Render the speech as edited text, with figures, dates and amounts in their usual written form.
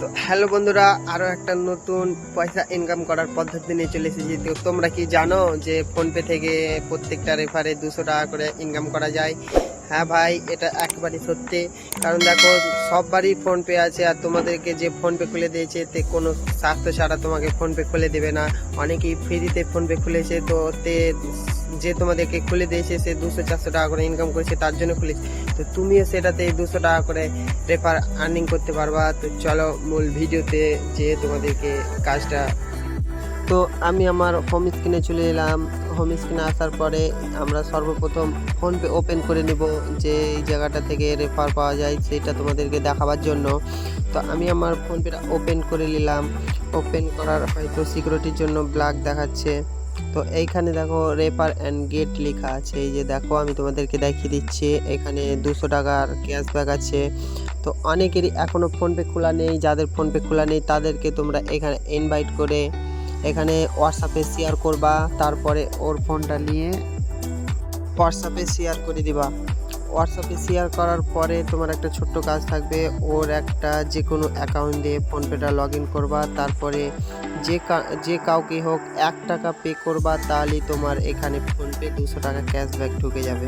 তো হ্যালো বন্ধুরা, আরও একটা নতুন পয়সা ইনকাম করার পদ্ধতি নিয়ে চলে এসেছি। তো তোমরা কি জানো যে ফোনপে থেকে প্রত্যেকটা রেফারে 200 টাকা করে ইনকাম করা যায়? হ্যাঁ ভাই, এটা একেবারেই সত্যি। কারণ দেখো, সববারই ফোনপে আছে, আর তোমাদেরকে যে ফোনপে খুলে দিয়েছে তে কোনো স্বাস্থ্য ছাড়া তোমাকে ফোনপে খুলে দেবে না। অনেকেই ফ্রিতে ফোনপে খুলেছে, তো তে যে তোমাদেরকে খুলে দিয়েছে সে 200-400 টাকা করে ইনকাম করেছে, তার জন্য খুলেছে। তো তুমিও সেটাতে 200 টাকা করে রেফার আর্নিং করতে পারবা। তো চলো মূল ভিডিওতে যে তোমাদেরকে কাজটা। তো আমি আমার হোম স্ক্রিনে চলে এলাম। হোম স্ক্রিনে আসার পরে আমরা সর্বপ্রথম ফোনপে ওপেন করে নিব। যে এই জায়গাটা থেকে রেফার পাওয়া যায় সেটা তোমাদেরকে দেখাবার জন্য। তো আমি আমার ফোনপেটা ওপেন করে নিলাম। ওপেন করার হয়তো সিকিউরিটির জন্য ব্ল্যাক দেখাচ্ছে। তো এইখানে দেখো রেফার অ্যান্ড গেট লেখা আছে। এই যে দেখো, আমি তোমাদেরকে দেখিয়ে দিচ্ছি। এখানে 200 টাকার ক্যাশব্যাক আছে। তো অনেকেরই এখনও ফোনপে খোলা নেই। যাদের ফোনপে খোলা নেই তাদেরকে তোমরা এখানে ইনভাইট করে এখানে হোয়াটসঅ্যাপে শেয়ার করবা। তারপরে ওর ফোনটা নিয়ে হোয়াটসঅ্যাপে শেয়ার করে দিবা। হোয়াটসঅ্যাপে শেয়ার করার পরে তোমার একটা ছোট্ট কাজ থাকবে, ওর একটা যে কোনো অ্যাকাউন্ট দিয়ে ফোনপেটা লগ ইন করবা। তারপরে যে কাউকে হোক 1 টাকা পে করবা, তাহলেই তোমার এখানে ফোনপে 200 টাকা ক্যাশব্যাক ঢুকে যাবে।